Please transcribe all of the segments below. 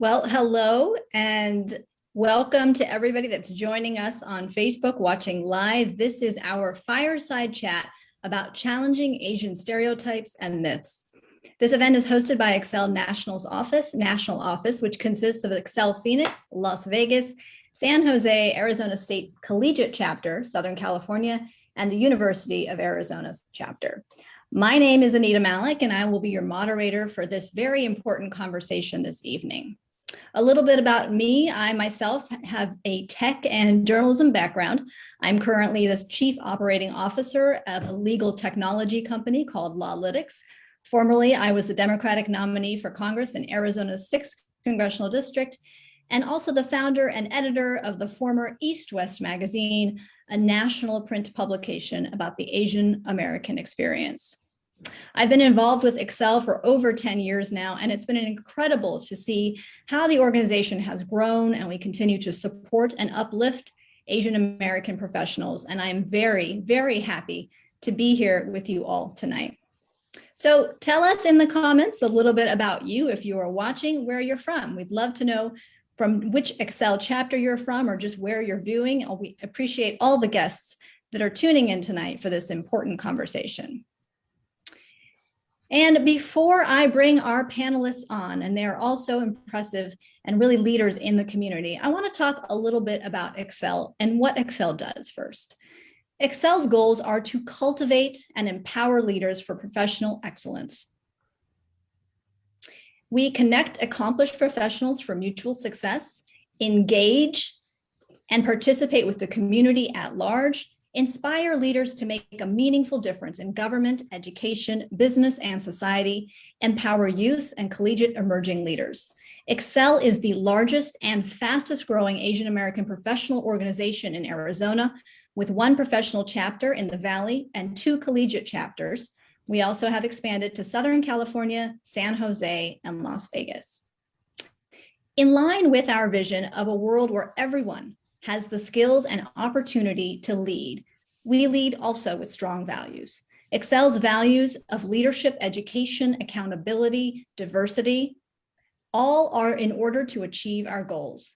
Well, hello and welcome to everybody that's joining us on Facebook watching live. This is our fireside chat about challenging Asian stereotypes and myths. This event is hosted by ACEL National Office, which consists of ACEL Phoenix, Las Vegas, San Jose, Arizona State Collegiate Chapter, Southern California, and the University of Arizona's chapter. My name is Anita Malik, and I will be your moderator for this very important conversation this evening. A little bit about me. I myself have a tech and journalism background. I'm currently the Chief Operating Officer of a legal technology company called Lawlytics. Formerly, I was the Democratic nominee for Congress in Arizona's 6th Congressional District, and also the founder and editor of the former East West magazine, a national print publication about the Asian American experience. I've been involved with ACEL for over 10 years now, and it's been incredible to see how the organization has grown, and we continue to support and uplift Asian American professionals. And I'm very, very happy to be here with you all tonight. So tell us in the comments a little bit about you, if you are watching, where you're from. We'd love to know from which ACEL chapter you're from or just where you're viewing. We appreciate all the guests that are tuning in tonight for this important conversation. And before I bring our panelists on, and they're also impressive and really leaders in the community, I want to talk a little bit about ACEL and what ACEL does first. ACEL's goals are to cultivate and empower leaders for professional excellence. We connect accomplished professionals for mutual success, engage and participate with the community at large, inspire leaders to make a meaningful difference in government, education, business, and society, empower youth and collegiate emerging leaders. ACEL is the largest and fastest growing Asian American professional organization in Arizona, with 1 professional chapter in the Valley and 2 collegiate chapters. We also have expanded to Southern California, San Jose, and Las Vegas. In line with our vision of a world where everyone has the skills and opportunity to lead, we lead also with strong values. ACEL's values of leadership, education, accountability, diversity, all are in order to achieve our goals.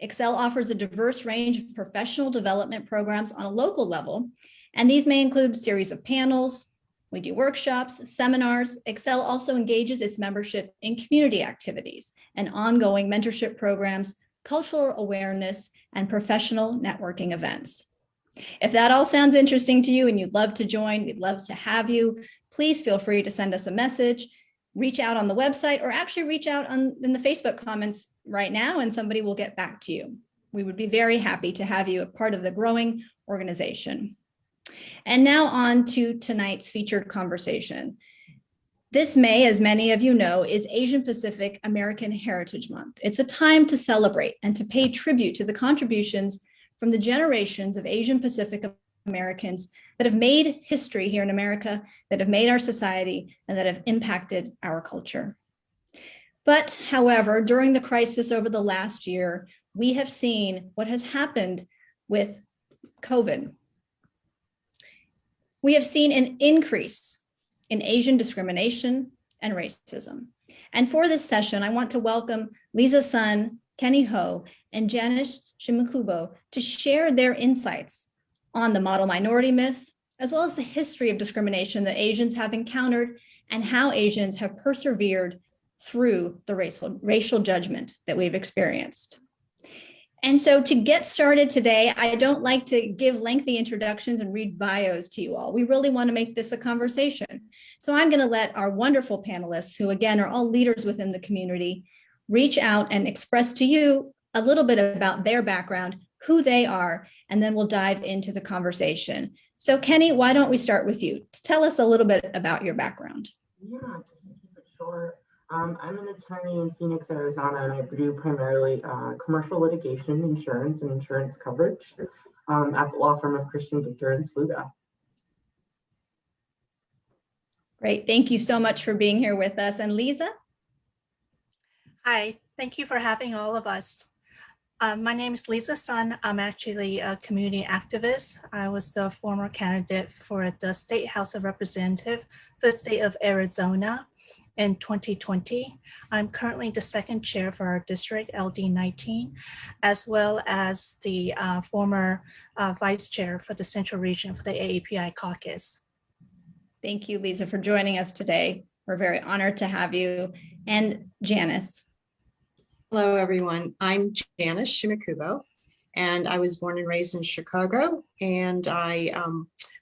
ACEL offers a diverse range of professional development programs on a local level, and these may include a series of panels. We do workshops, seminars. ACEL also engages its membership in community activities and ongoing mentorship programs, cultural awareness, and professional networking events. If that all sounds interesting to you and you'd love to join, we'd love to have you. Please feel free to send us a message, reach out on the website, or actually reach out in the Facebook comments right now, and somebody will get back to you. We would be very happy to have you a part of the growing organization. And now on to tonight's featured conversation. This May, as many of you know, is Asian Pacific American Heritage Month. It's a time to celebrate and to pay tribute to the contributions from the generations of Asian Pacific Americans that have made history here in America, that have made our society, and that have impacted our culture. But however, during the crisis over the last year, we have seen what has happened with COVID. We have seen an increase in Asian discrimination and racism. And for this session, I want to welcome Lisa Sun, Kenny Ho, and Janice Shimikubo to share their insights on the model minority myth, as well as the history of discrimination that Asians have encountered and how Asians have persevered through the racial judgment that we've experienced. And so to get started today, I don't like to give lengthy introductions and read bios to you all. We really want to make this a conversation. So I'm going to let our wonderful panelists, who again are all leaders within the community, reach out and express to you a little bit about their background, who they are, and then we'll dive into the conversation. So Kenny, why don't we start with you? Tell us a little bit about your background. Yeah, just to keep it short. I'm an attorney in Phoenix, Arizona, and I do primarily commercial litigation, insurance, and insurance coverage at the law firm of Christian Dichter and Sluga. Great, thank you so much for being here with us. And Lisa? Hi, thank you for having all of us. My name is Lisa Sun. I'm actually a community activist. I was the former candidate for the State House of Representatives for the state of Arizona. in 2020. I'm currently the second chair for our district LD19, as well as the former vice chair for the Central Region for the AAPI caucus. Thank you, Lisa, for joining us today. We're very honored to have you. And Janice. Hello, everyone. I'm Janice Shimikubo, and I was born and raised in Chicago. And I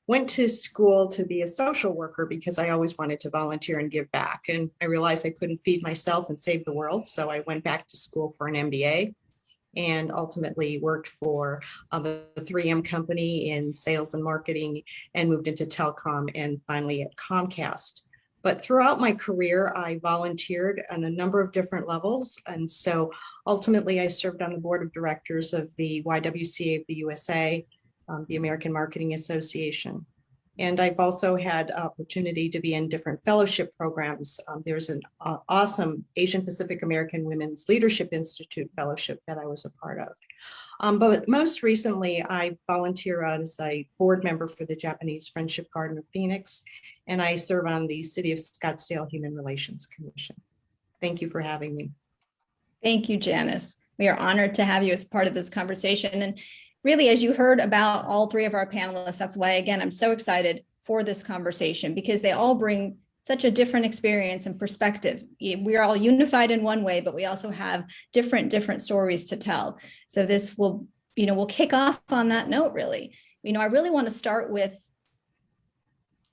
went to school to be a social worker because I always wanted to volunteer and give back. And I realized I couldn't feed myself and save the world. So I went back to school for an MBA and ultimately worked for the 3M company in sales and marketing and moved into telecom and finally at Comcast. But throughout my career, I volunteered on a number of different levels. And so ultimately I served on the board of directors of the YWCA of the USA, the American Marketing Association. And I've also had opportunity to be in different fellowship programs. There's an awesome Asian Pacific American Women's Leadership Institute fellowship that I was a part of. But most recently, I volunteer as a board member for the Japanese Friendship Garden of Phoenix, and I serve on the City of Scottsdale Human Relations Commission. Thank you for having me. Thank you, Janice. We are honored to have you as part of this conversation. And really, as you heard about all three of our panelists, that's why, again, I'm so excited for this conversation because they all bring such a different experience and perspective. We're all unified in one way, but we also have different stories to tell. So this will, we'll kick off on that note, really. I really want to start with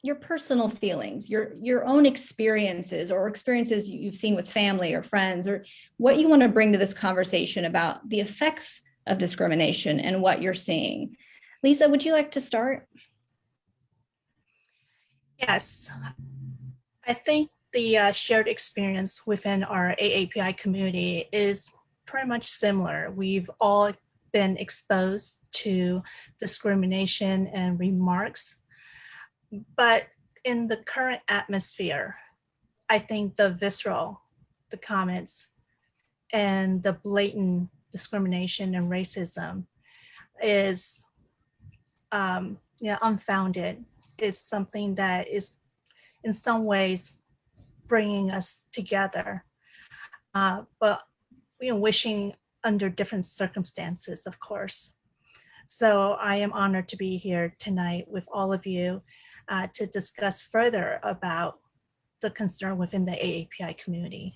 your personal feelings, your own experiences or experiences you've seen with family or friends, or what you want to bring to this conversation about the effects of discrimination and what you're seeing. Lisa, would you like to start? Yes, I think the shared experience within our AAPI community is pretty much similar. We've all been exposed to discrimination and remarks, but in the current atmosphere, I think the visceral, the comments, and the blatant discrimination and racism is unfounded. It's something that is in some ways bringing us together, but wishing under different circumstances, of course. So I am honored to be here tonight with all of you to discuss further about the concern within the AAPI community.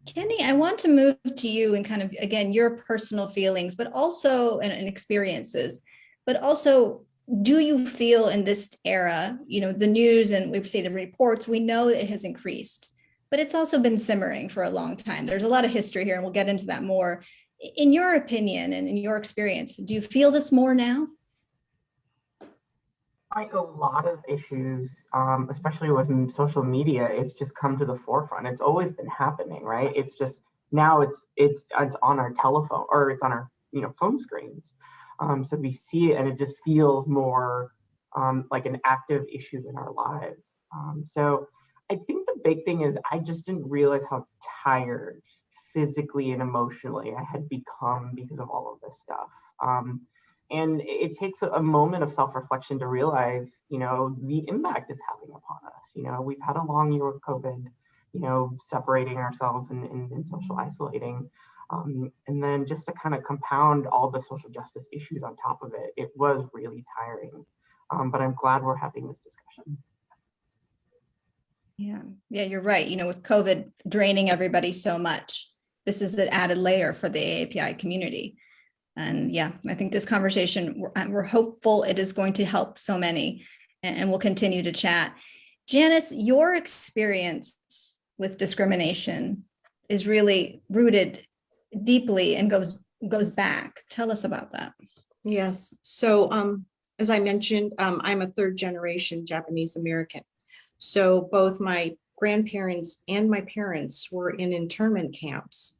Kenny, I want to move to you and kind of, again, your personal feelings, but also and experiences, but also, do you feel in this era, the news and we say the reports, we know it has increased, but it's also been simmering for a long time. There's a lot of history here and we'll get into that more. In your opinion and in your experience, do you feel this more now? Like a lot of issues, especially with social media, it's just come to the forefront. It's always been happening, right? It's just now it's on our telephone or it's on our phone screens. So we see it and it just feels more like an active issue in our lives. So I think the big thing is I just didn't realize how tired physically and emotionally I had become because of all of this stuff. And it takes a moment of self-reflection to realize, the impact it's having upon us. We've had a long year with COVID, separating ourselves and social isolating. And then just to kind of compound all the social justice issues on top of it, it was really tiring. But I'm glad we're having this discussion. Yeah, you're right. With COVID draining everybody so much, this is the added layer for the AAPI community. And yeah, I think this conversation, we're hopeful it is going to help so many, and we'll continue to chat. Janice, your experience with discrimination is really rooted deeply and goes back. Tell us about that. Yes. So as I mentioned, I'm a third generation Japanese American. So both my grandparents and my parents were in internment camps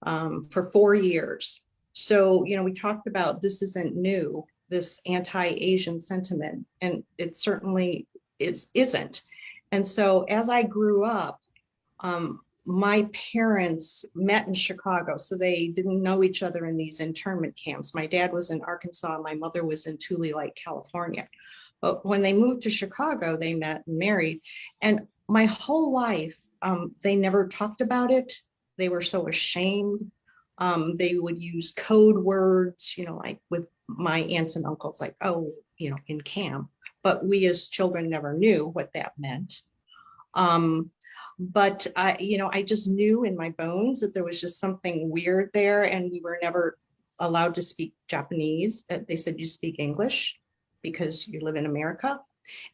for 4 years. So, we talked about this isn't new, this anti-Asian sentiment, and it certainly isn't. And so as I grew up, my parents met in Chicago, so they didn't know each other in these internment camps. My dad was in Arkansas, my mother was in Tule Lake, California. But when they moved to Chicago, they met and married. And my whole life, they never talked about it. They were so ashamed. They would use code words, like with my aunts and uncles, like, oh, in camp. But we as children never knew what that meant. But I just knew in my bones that there was just something weird there, and we were never allowed to speak Japanese. They said you speak English because you live in America.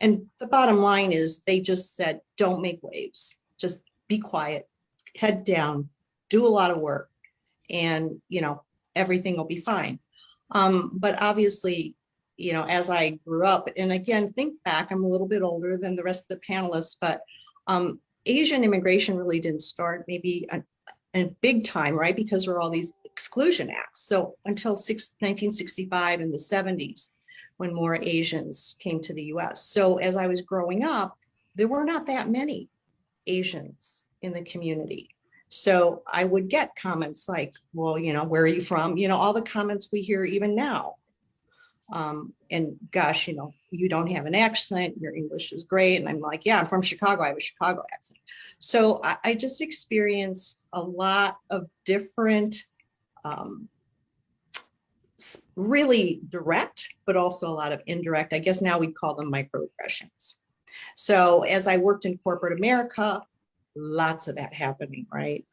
And the bottom line is they just said, don't make waves, just be quiet, head down, do a lot of work, and everything will be fine. But obviously, as I grew up, and again, think back, I'm a little bit older than the rest of the panelists, but Asian immigration really didn't start maybe a big time, right? Because there were all these exclusion acts. So until 1965 in the 70s, when more Asians came to the US. So as I was growing up, there were not that many Asians in the community. So I would get comments like, well, where are you from? All the comments we hear even now. And gosh, you don't have an accent, your English is great. And I'm like, yeah, I'm from Chicago, I have a Chicago accent. So I just experienced a lot of different, really direct, but also a lot of indirect, I guess now we'd call them microaggressions. So as I worked in corporate America, lots of that happening, right?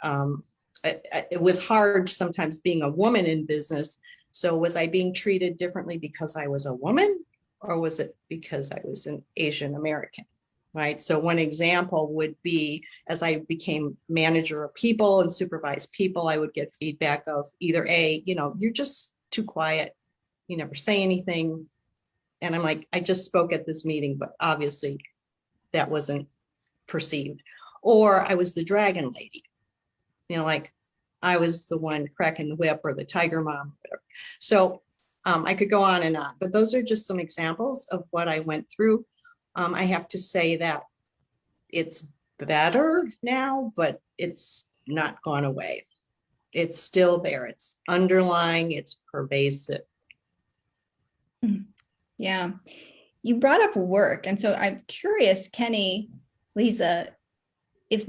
It was hard sometimes being a woman in business. So was I being treated differently because I was a woman, or was it because I was an Asian American, right? So one example would be, as I became manager of people and supervised people, I would get feedback of either you're just too quiet, you never say anything. And I'm like, I just spoke at this meeting, but obviously that wasn't perceived. Or I was the dragon lady, like I was the one cracking the whip, or the tiger mom, whatever. So I could go on and on, but those are just some examples of what I went through. I have to say that it's better now, but it's not gone away. It's still there. It's underlying, it's pervasive. Yeah. You brought up work. And so I'm curious, Kenny, Lisa, if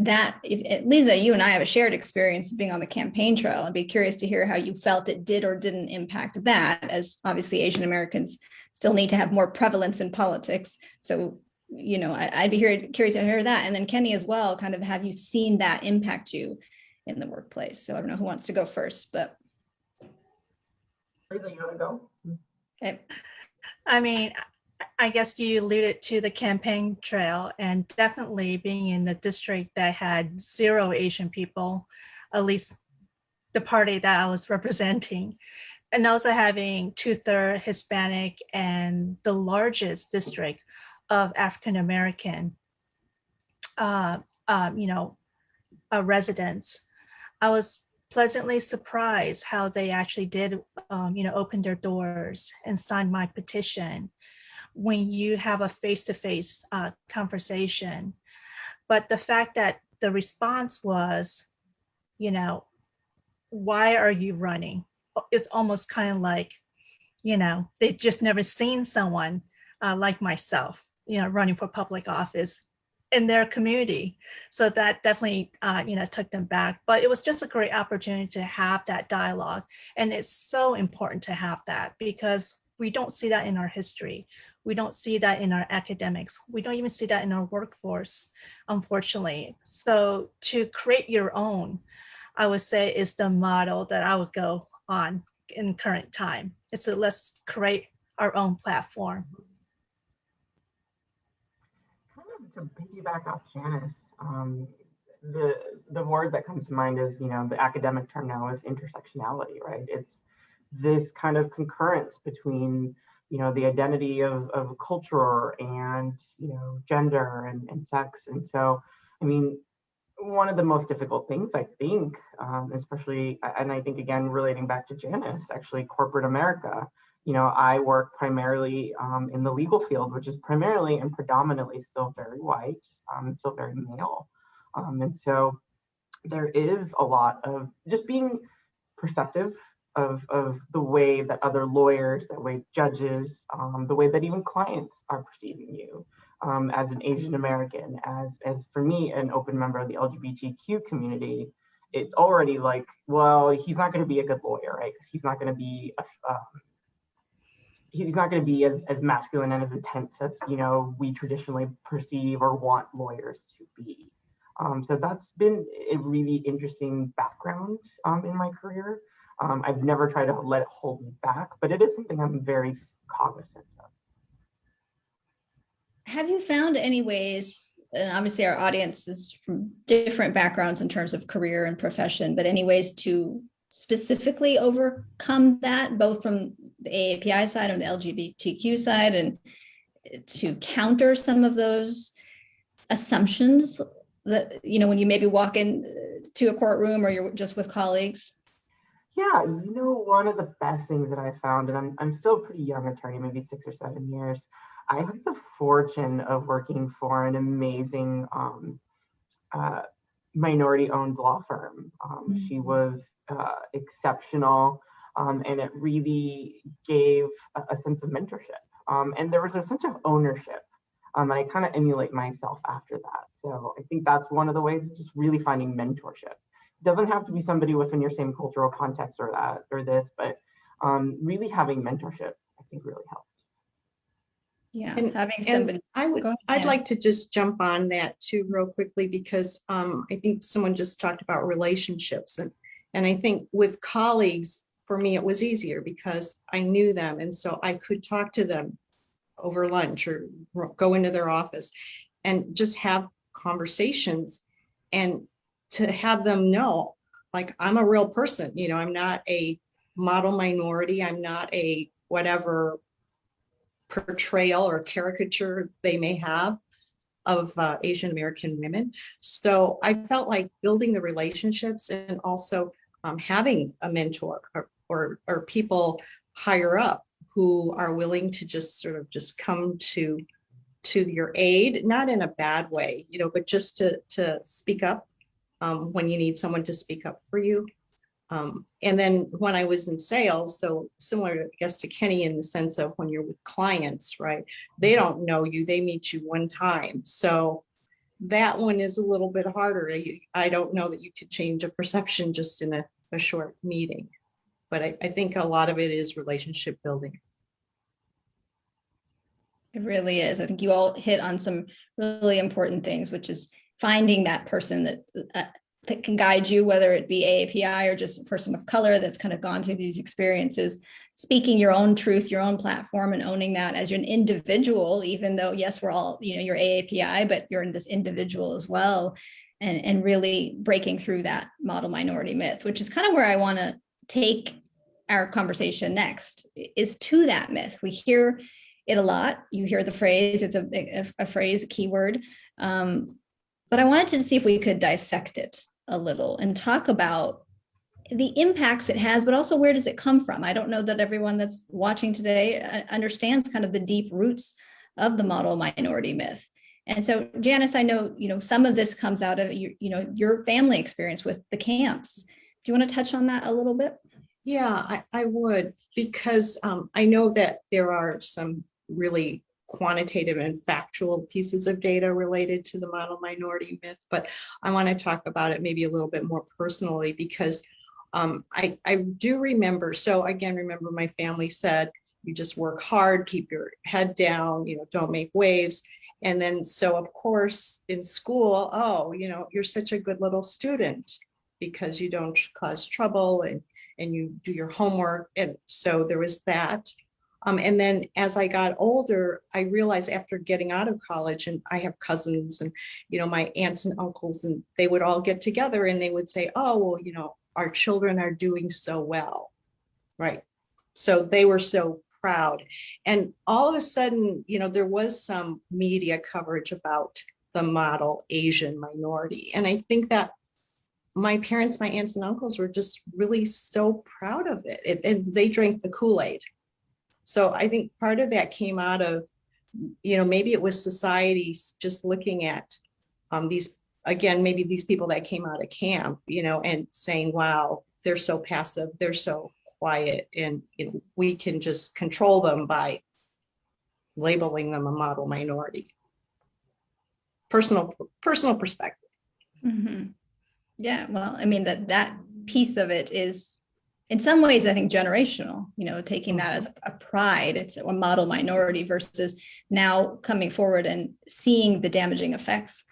Lisa, you and I have a shared experience of being on the campaign trail. I'd be curious to hear how you felt it did or didn't impact that, as obviously Asian Americans still need to have more prevalence in politics. So, I'd be curious to hear that. And then Kenny as well, kind of, have you seen that impact you in the workplace? So I don't know who wants to go first, but. Lisa, you want to go? Okay. I mean, I guess you alluded to the campaign trail, and definitely being in the district that had 0 Asian people, at least the party that I was representing, and also having 2/3 Hispanic and the largest district of African American, residents. I was pleasantly surprised how they actually did, open their doors and sign my petition when you have a face-to-face conversation. But the fact that the response was, why are you running? It's almost kind of like, they've just never seen someone like myself, running for public office in their community. So that definitely, took them back. But it was just a great opportunity to have that dialogue. And it's so important to have that, because we don't see that in our history. We don't see that in our academics. We don't even see that in our workforce, unfortunately. So to create your own, I would say, is the model that I would go on in current time. It's a let's create our own platform. Kind of to piggyback off Janice, the word that comes to mind is, the academic term now is intersectionality, right? It's this kind of concurrence between, the identity of culture and, gender and sex. And so, I mean, one of the most difficult things, I think, especially, and I think, again, relating back to Janice, actually, corporate America, I work primarily in the legal field, which is primarily and predominantly still very white, still very male. And so there is a lot of just being perceptive of the way that other lawyers, the way judges, the way that even clients are perceiving you. as an Asian American, as for me, an open member of the LGBTQ community, it's already like, well, he's not going to be a good lawyer, right? Because he's not going to be he's not going to be as masculine and as intense as, you know, we traditionally perceive or want lawyers to be. So that's been a really interesting background in my career. I've never tried to let it hold me back, but it is something I'm very cognizant of. Have you found any ways, and obviously our audience is from different backgrounds in terms of career and profession, but any ways to specifically overcome that, both from the AAPI side and the LGBTQ side, and to counter some of those assumptions that, you know, when you maybe walk in to a courtroom or you're just with colleagues? Yeah, you know, one of the best things that I found, and I'm still a pretty young attorney, maybe 6 or 7 years. I had the fortune of working for an amazing minority-owned law firm. She was exceptional, and it really gave a sense of mentorship. And there was a sense of ownership. And I kind of emulate myself after that. So I think that's one of the ways, just really finding mentorship. It doesn't have to be somebody within your same cultural context or that or this, but really having mentorship, I think, really helps. Yeah, And, having somebody. I'd like to just jump on that too real quickly, because I think someone just talked about relationships, and I think with colleagues, for me, it was easier because I knew them. And so I could talk to them over lunch or go into their office and just have conversations, and to have them know, like, I'm a real person, you know, I'm not a model minority, I'm not a whatever portrayal or caricature they may have of Asian American women. So I felt like building the relationships, and also having a mentor or people higher up who are willing to just sort of just come to your aid, not in a bad way, you know, but just to speak up when you need someone to speak up for you. And then when I was in sales, so similar, I guess, to Kenny, in the sense of when you're with clients, right? They don't know you, they meet you one time. So that one is a little bit harder. I don't know that you could change a perception just in a short meeting. But I think a lot of it is relationship building. It really is. I think you all hit on some really important things, which is finding that person that can guide you, whether it be AAPI or just a person of color that's kind of gone through these experiences, speaking your own truth, your own platform, and owning that as an individual, even though, yes, we're all, you know, you're AAPI, but you're in this individual as well, and really breaking through that model minority myth, which is kind of where I want to take our conversation next, is to that myth. We hear it a lot. You hear the phrase, it's a phrase, a keyword. But I wanted to see if we could dissect it a little and talk about the impacts it has, but also where does it come from? I don't know that everyone that's watching today understands kind of the deep roots of the model minority myth. And so, Janice, I know, you know, some of this comes out of your family experience with the camps. Do you want to touch on that a little bit? Yeah, I would, because I know that there are some really quantitative and factual pieces of data related to the model minority myth, but I want to talk about it maybe a little bit more personally, because I do remember, so again, remember my family said, you just work hard, keep your head down, you know, don't make waves. And then, so of course in school, oh, you know, you're such a good little student because you don't cause trouble and you do your homework. And so there was that. And then as I got older, I realized after getting out of college, and I have cousins and, you know, my aunts and uncles, and they would all get together and they would say, oh, well, you know, our children are doing so well, right? So they were so proud. And all of a sudden, you know, there was some media coverage about the model Asian minority. And I think that my parents, my aunts and uncles were just really so proud of it. And they drank the Kool-Aid. So I think part of that came out of, you know, maybe it was society just looking at these, again, maybe these people that came out of camp, you know, and saying, wow, they're so passive, they're so quiet, and, you know, we can just control them by labeling them a model minority. personal perspective. Mhm. Yeah, well, I mean, that piece of it is in some ways, I think, generational, taking that as a pride. It's a model minority versus now coming forward and seeing the damaging effects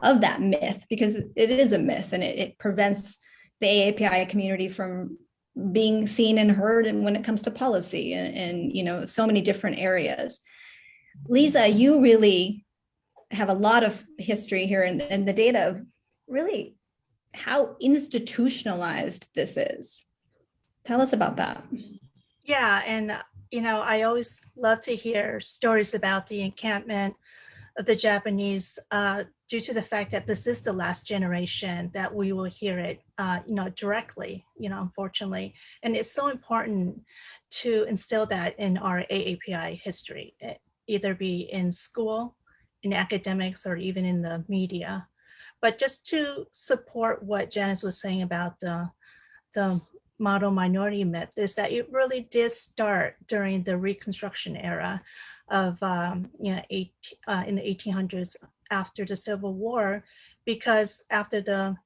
of that myth, because it is a myth and it prevents the AAPI community from being seen and heard, and when it comes to policy and so many different areas. Lisa, you really have a lot of history here and the data of really how institutionalized this is. Tell us about that. Yeah, and I always love to hear stories about the encampment of the Japanese, due to the fact that this is the last generation that we will hear it, directly, unfortunately. And it's so important to instill that in our AAPI history, either be in school, in academics, or even in the media. But just to support what Janice was saying about the model minority myth, is that it really did start during the Reconstruction era of in the 1800s after the Civil War, because after the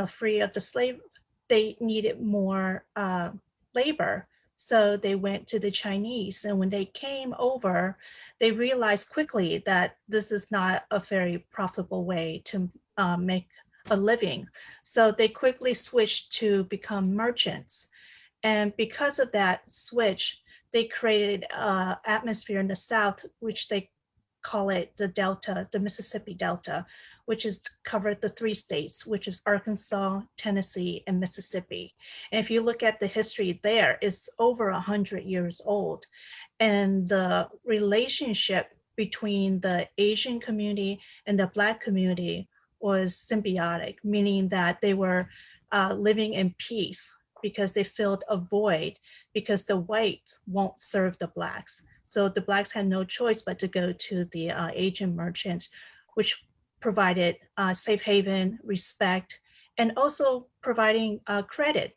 free of the slave, they needed more labor. So they went to the Chinese, and when they came over, they realized quickly that this is not a very profitable way to make a living. So they quickly switched to become merchants. And because of that switch, they created an atmosphere in the South, which they call it the Delta, the Mississippi Delta, which is covered the 3 states, which is Arkansas, Tennessee, and Mississippi. And if you look at the history there, it's over 100 years old. And the relationship between the Asian community and the Black community was symbiotic, meaning that they were living in peace because they filled a void because the whites won't serve the Blacks. So the Blacks had no choice but to go to the Asian merchants, which provided safe haven, respect, and also providing credit.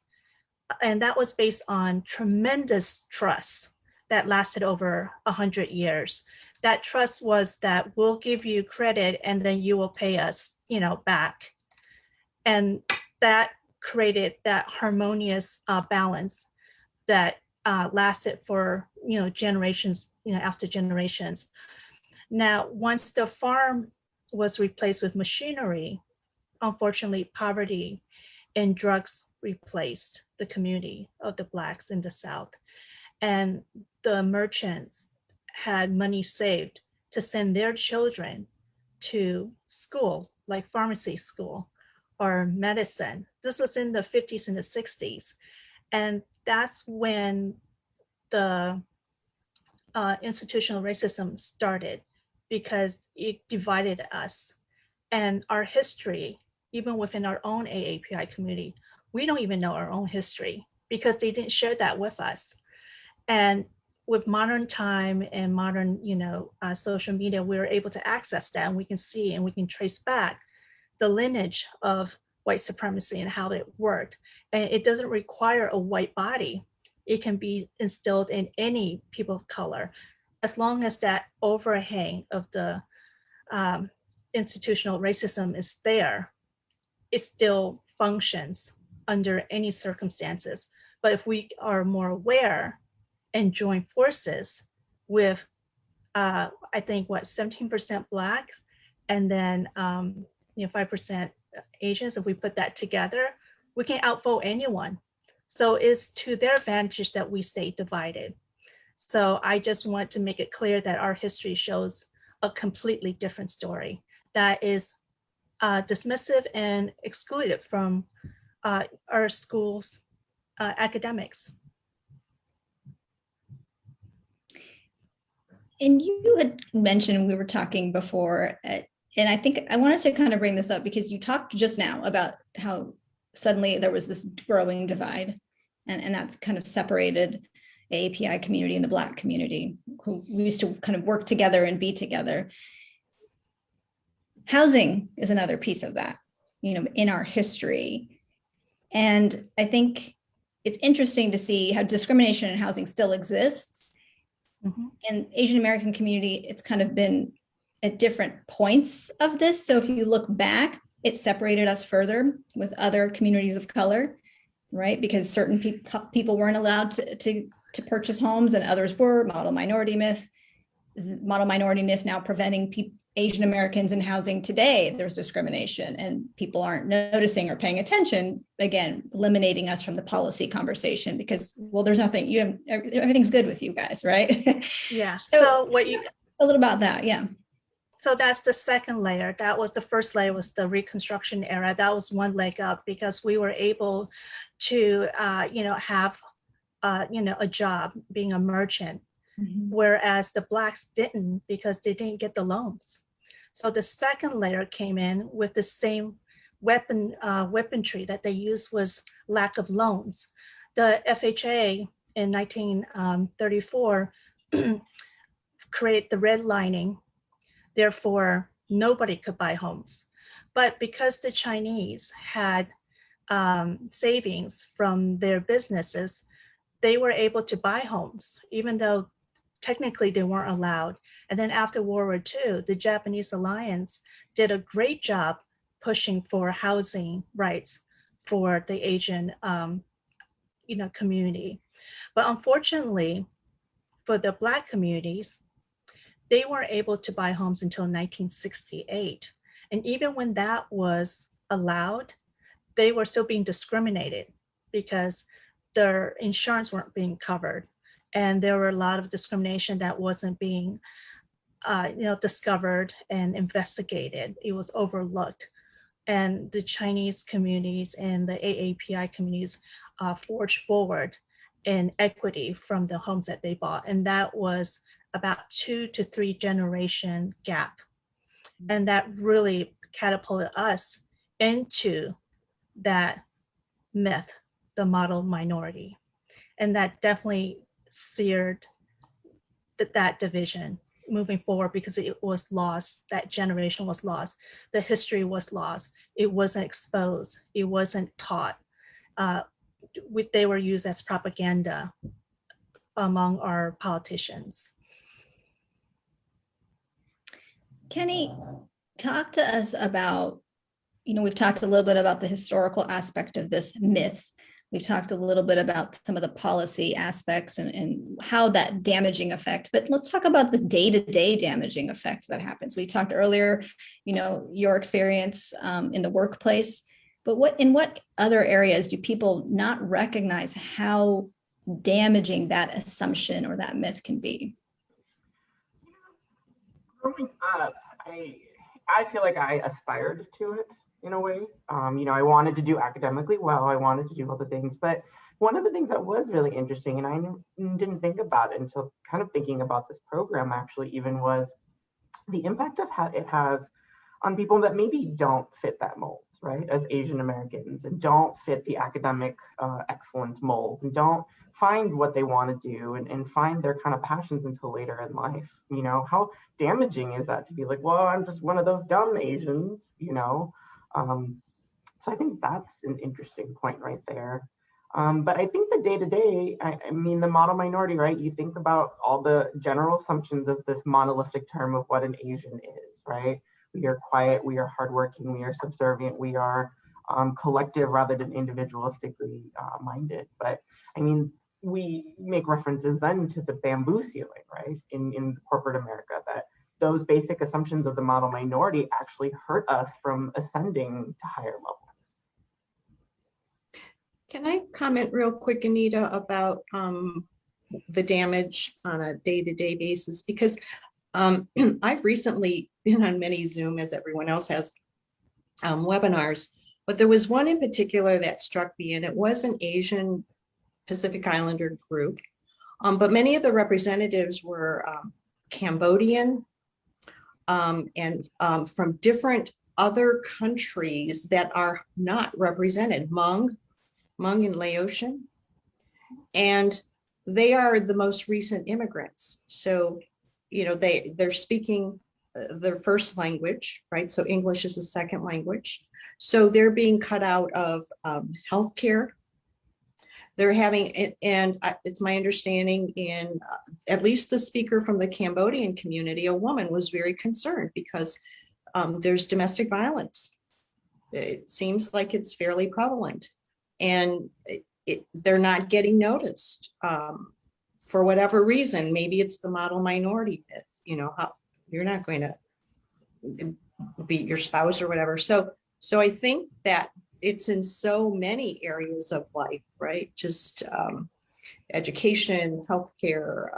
And that was based on tremendous trust that lasted over 100 years. That trust was that we'll give you credit and then you will pay us, back. And that created that harmonious balance that lasted for, generations, after generations. Now, once the farm was replaced with machinery, unfortunately, poverty and drugs replaced the community of the Blacks in the South. And the merchants had money saved to send their children to school, like pharmacy school or medicine. This was in the 50s and the 60s. And that's when the institutional racism started, because it divided us. And our history, even within our own AAPI community, we don't even know our own history because they didn't share that with us. And with modern time and modern, social media, we're able to access that, and we can see and we can trace back the lineage of white supremacy and how it worked. And it doesn't require a white body. It can be instilled in any people of color, as long as that overhang of the institutional racism is there. It still functions under any circumstances. But if we are more aware and join forces with, I think, 17% Blacks, and then 5% Asians, if we put that together, we can outvote anyone. So it's to their advantage that we stay divided. So I just want to make it clear that our history shows a completely different story that is dismissive and excluded from our schools' academics. And you had mentioned, we were talking before, and I think I wanted to kind of bring this up because you talked just now about how suddenly there was this growing divide, and that's kind of separated the API community and the Black community, who we used to kind of work together and be together. Housing is another piece of that, in our history. And I think it's interesting to see how discrimination in housing still exists. Mm-hmm. In Asian American community, it's kind of been at different points of this. So if you look back, it separated us further with other communities of color, right? Because certain people weren't allowed to purchase homes and others were. Model minority myth now preventing Asian Americans in housing today. There's discrimination and people aren't noticing or paying attention, again, eliminating us from the policy conversation because, well, there's nothing, everything's good with you guys, right? Yeah. So what you a little about that, yeah. So that's the second layer. That was the first layer, was the Reconstruction era. That was one leg up because we were able to, have, a job being a merchant, whereas the Blacks didn't because they didn't get the loans. So the second layer came in with the same weaponry that they used was lack of loans. The FHA in 1934 created the redlining. Therefore, nobody could buy homes. But because the Chinese had savings from their businesses, they were able to buy homes, even though technically they weren't allowed. And then after World War II, the Japanese Alliance did a great job pushing for housing rights for the Asian community. But unfortunately, for the Black communities, they weren't able to buy homes until 1968. And even when that was allowed, they were still being discriminated because their insurance weren't being covered. And there were a lot of discrimination that wasn't being discovered and investigated. It was overlooked. And the Chinese communities and the AAPI communities forged forward in equity from the homes that they bought. And that was about 2 to 3 generation gap. And that really catapulted us into that myth, the model minority. And that definitely seared that division moving forward because it was lost. That generation was lost. The history was lost. It wasn't exposed. It wasn't taught. They were used as propaganda among our politicians. Kenny, talk to us about, we've talked a little bit about the historical aspect of this myth. We've talked a little bit about some of the policy aspects and how that damaging effect, but let's talk about the day-to-day damaging effect that happens. We talked earlier, your experience in the workplace, but in what other areas do people not recognize how damaging that assumption or that myth can be? Growing up, I feel like I aspired to it in a way. I wanted to do academically well. I wanted to do all the things, but one of the things that was really interesting, and I didn't think about it until kind of thinking about this program actually even, was the impact of how it has on people that maybe don't fit that mold, right? As Asian Americans, and don't fit the academic excellence mold, and don't find what they want to do and find their kind of passions until later in life. How damaging is that to be like, well, I'm just one of those dumb Asians, so I think that's an interesting point right there. But I think the day-to-day, I mean, the model minority, right? You think about all the general assumptions of this monolithic term of what an Asian is, right? We are quiet, we are hardworking, we are subservient, we are collective rather than individualistically minded. But I mean, we make references then to the bamboo ceiling, right? In corporate America, that those basic assumptions of the model minority actually hurt us from ascending to higher levels. Can I comment real quick, Anita, about the damage on a day-to-day basis? Because I've recently been on many Zoom, as everyone else has, webinars, but there was one in particular that struck me, and it was an Asian Pacific Islander group, but many of the representatives were Cambodian and from different other countries that are not represented, Hmong and Laotian, and they are the most recent immigrants. So, they're speaking their first language, right? So English is a second language. So they're being cut out of healthcare. They're having it, and it's my understanding in at least the speaker from the Cambodian community, a woman, was very concerned because there's domestic violence. It seems like it's fairly prevalent, and they're not getting noticed for whatever reason. Maybe it's the model minority myth, how you're not going to beat your spouse or whatever. So I think that it's in so many areas of life, right? Just education, healthcare,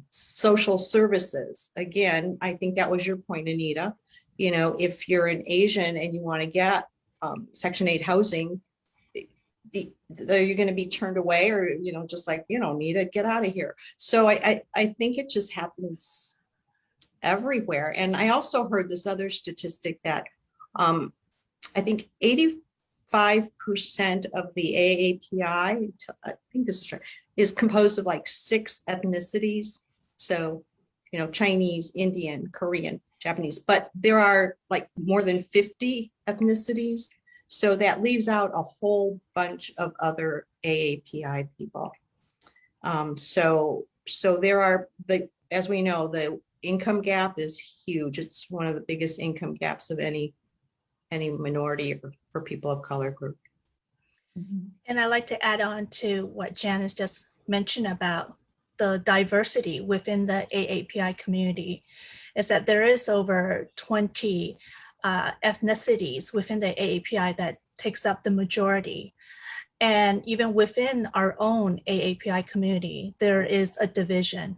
social services. Again, I think that was your point, Anita. If you're an Asian and you want to get Section 8 housing, are you going to be turned away, or just like, Anita, get out of here? So I think it just happens everywhere. And I also heard this other statistic that I think 85% of the AAPI, I think this is true, is composed of like 6 ethnicities. So, Chinese, Indian, Korean, Japanese, but there are like more than 50 ethnicities. So that leaves out a whole bunch of other AAPI people. So there are, as we know, the income gap is huge. It's one of the biggest income gaps of any minority or people of color group. And I'd like to add on to what Janice just mentioned about the diversity within the AAPI community, is that there is over 20 ethnicities within the AAPI that takes up the majority. And even within our own AAPI community, there is a division.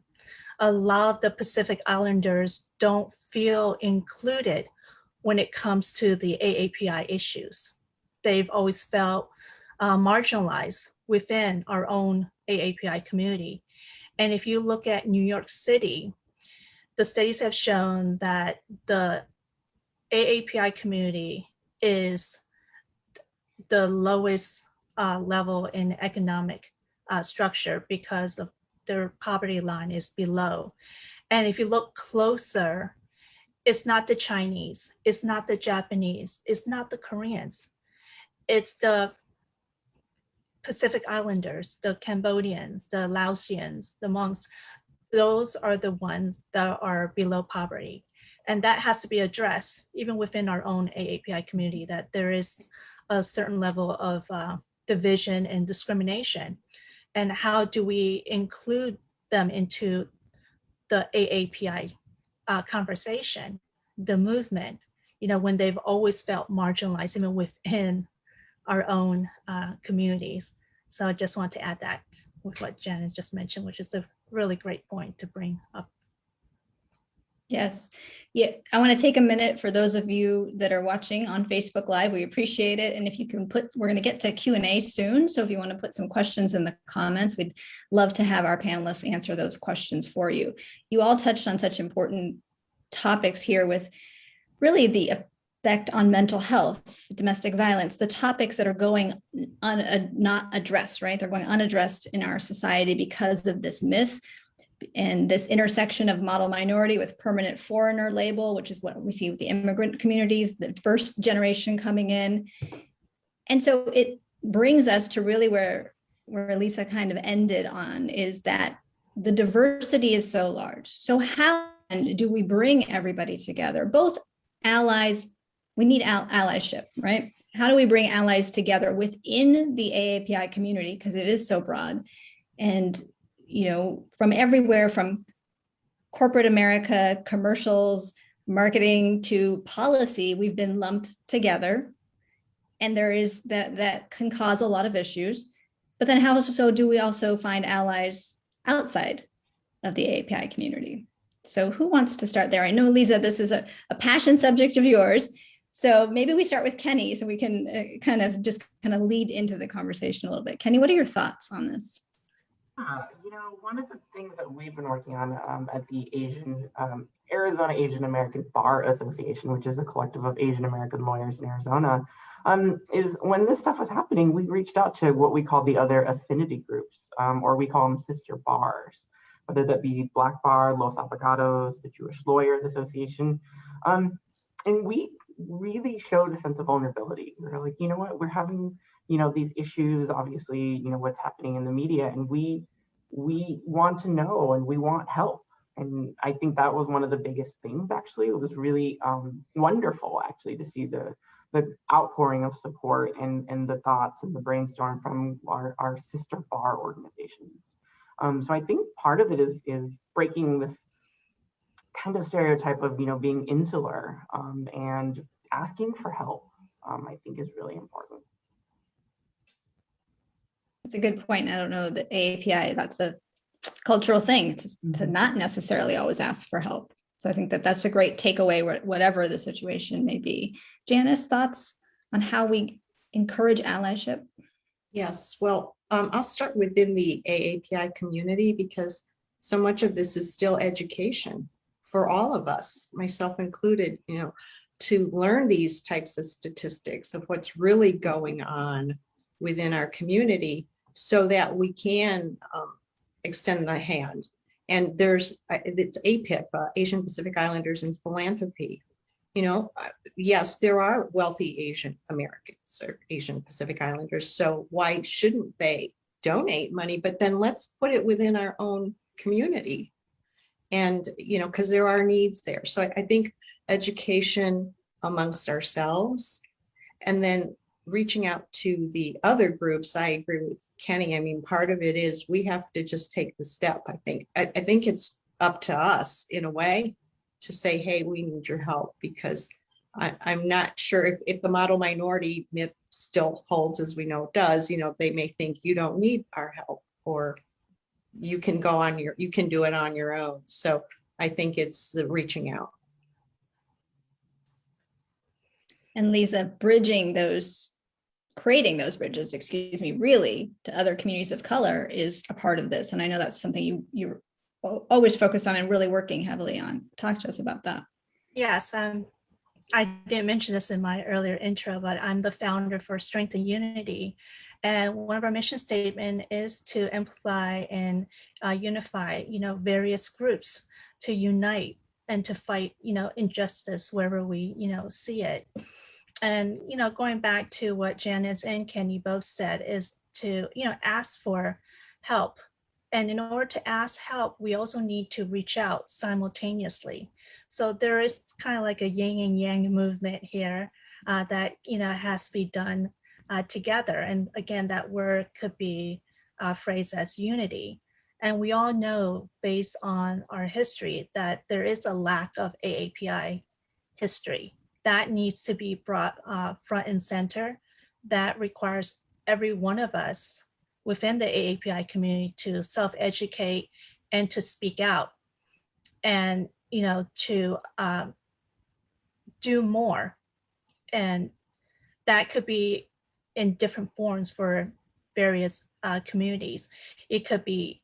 A lot of the Pacific Islanders don't feel included when it comes to the AAPI issues. They've always felt marginalized within our own AAPI community. And if you look at New York City, the studies have shown that the AAPI community is the lowest level in economic structure because of their poverty line is below. And if you look closer, it's not the Chinese, it's not the Japanese, it's not the Koreans, it's the Pacific Islanders, the Cambodians, the Laotians, the monks. Those are the ones that are below poverty. And that has to be addressed even within our own AAPI community, that there is a certain level of division and discrimination. And how do we include them into the AAPI conversation, the movement, when they've always felt marginalized even within our own communities. So I just want to add that with what Janet just mentioned, which is a really great point to bring up. Yes. Yeah. I want to take a minute for those of you that are watching on Facebook Live. We appreciate it. And if you can we're going to get to Q&A soon. So if you want to put some questions in the comments, we'd love to have our panelists answer those questions for you. You all touched on such important topics here with really the effect on mental health, domestic violence, the topics that are going not addressed, right? They're going unaddressed in our society because of this myth and this intersection of model minority with permanent foreigner label, which is what we see with the immigrant communities, the first generation coming in. And so it brings us to really where Lisa kind of ended on, is that the diversity is so large. So how do we bring everybody together? Both allies, we need allyship, right? How do we bring allies together within the AAPI community? Because it is so broad. And from everywhere, from corporate America, commercials, marketing to policy, we've been lumped together. And there is that can cause a lot of issues. But then how so do we also find allies outside of the AAPI community? So who wants to start there? I know, Lisa, this is a passion subject of yours. So maybe we start with Kenny so we can kind of lead into the conversation a little bit. Kenny, what are your thoughts on this? One of the things that we've been working on at the Arizona Asian American Bar Association, which is a collective of Asian American lawyers in Arizona, is when this stuff was happening, we reached out to what we call the other affinity groups, or we call them sister bars, whether that be Black Bar, Los Abogados, the Jewish Lawyers Association. And we really showed a sense of vulnerability. We were like, you know what, we're having these issues, obviously, what's happening in the media, and we want to know and we want help. And I think that was one of the biggest things, actually. It was really wonderful, actually, to see the outpouring of support and the thoughts and the brainstorm from our sister bar organizations. So I think part of it is breaking this kind of stereotype of, being insular, and asking for help, I think is really important. That's a good point. I don't know that AAPI, that's a cultural thing to not necessarily always ask for help. So I think that that's a great takeaway, whatever the situation may be. Janice, thoughts on how we encourage allyship? Yes, well, I'll start within the AAPI community because so much of this is still education for all of us, myself included, to learn these types of statistics of what's really going on within our community so that we can extend the hand. And it's APIP, Asian Pacific Islanders in Philanthropy. Yes, there are wealthy Asian Americans or Asian Pacific Islanders. So why shouldn't they donate money? But then let's put it within our own community. And, because there are needs there. So I think education amongst ourselves, and then reaching out to the other groups. I agree with Kenny. I mean, part of it is we have to just take the step. I think it's up to us in a way to say, hey, we need your help, because I'm not sure if the model minority myth still holds, as we know it does. They may think you don't need our help, or you can you can do it on your own. So I think it's the reaching out. And Lisa, creating those bridges, really to other communities of color is a part of this. And I know that's something you're always focused on and really working heavily on. Talk to us about that. Yes, I didn't mention this in my earlier intro, but I'm the founder for Strength and Unity. And one of our mission statement is to amplify and unify, various groups to unite and to fight, injustice wherever we, see it. And, going back to what Janice and Kenny both said is to, ask for help. And in order to ask help, we also need to reach out simultaneously. So there is kind of like a yin and yang movement here that, has to be done together. And again, that word could be phrased as unity. And we all know, based on our history, that there is a lack of AAPI history. That needs to be brought front and center. That requires every one of us within the AAPI community to self-educate and to speak out, and to do more. And that could be in different forms for various communities. It could be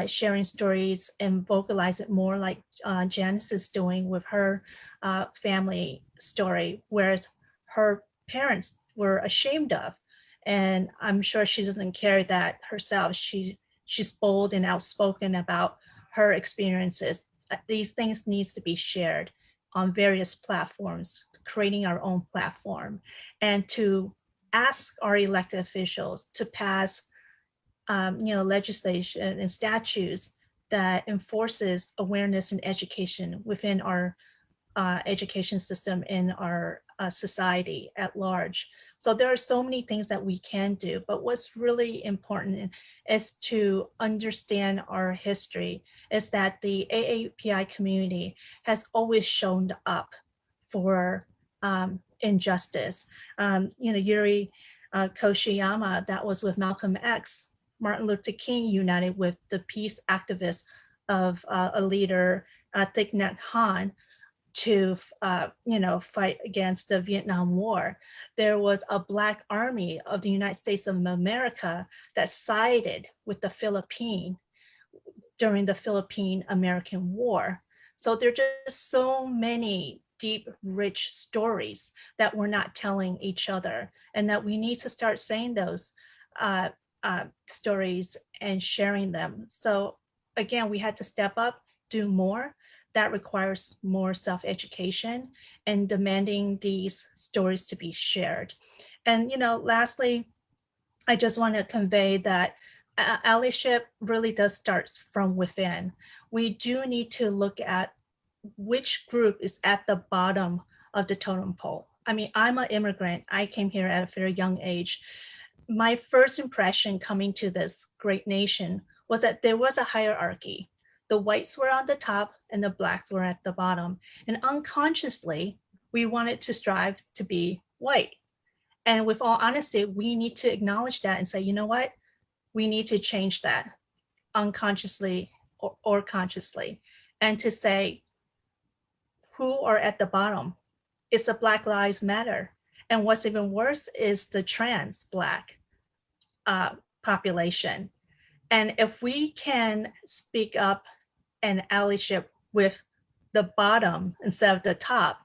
sharing stories and vocalize it more, like Janice is doing with her family story, whereas her parents were ashamed of. And I'm sure she doesn't carry that herself. She's bold and outspoken about her experiences. These things needs to be shared on various platforms, creating our own platform, and to ask our elected officials to pass legislation and statutes that enforces awareness and education within our education system in our society at large. So there are so many things that we can do, but what's really important is to understand our history, is that the AAPI community has always shown up for injustice. Yuri Koshiyama, that was with Malcolm X. Martin Luther King united with the peace activists of a leader, Thich Nhat Hanh, to fight against the Vietnam War. There was a Black Army of the United States of America that sided with the Philippines during the Philippine-American War. So there are just so many deep, rich stories that we're not telling each other, and that we need to start saying those stories and sharing them. So again, we had to step up, do more. That requires more self-education and demanding these stories to be shared. And lastly, I just want to convey that allyship really does start from within. We do need to look at which group is at the bottom of the totem pole. I mean, I'm an immigrant. I came here at a very young age. My first impression coming to this great nation was that there was a hierarchy. The whites were on the top and the blacks were at the bottom. And unconsciously, we wanted to strive to be white. And with all honesty, we need to acknowledge that and say, you know what? We need to change that unconsciously or consciously. And to say, who are at the bottom? It's the Black Lives Matter. And what's even worse is the trans Black population. And if we can speak up and allyship with the bottom instead of the top,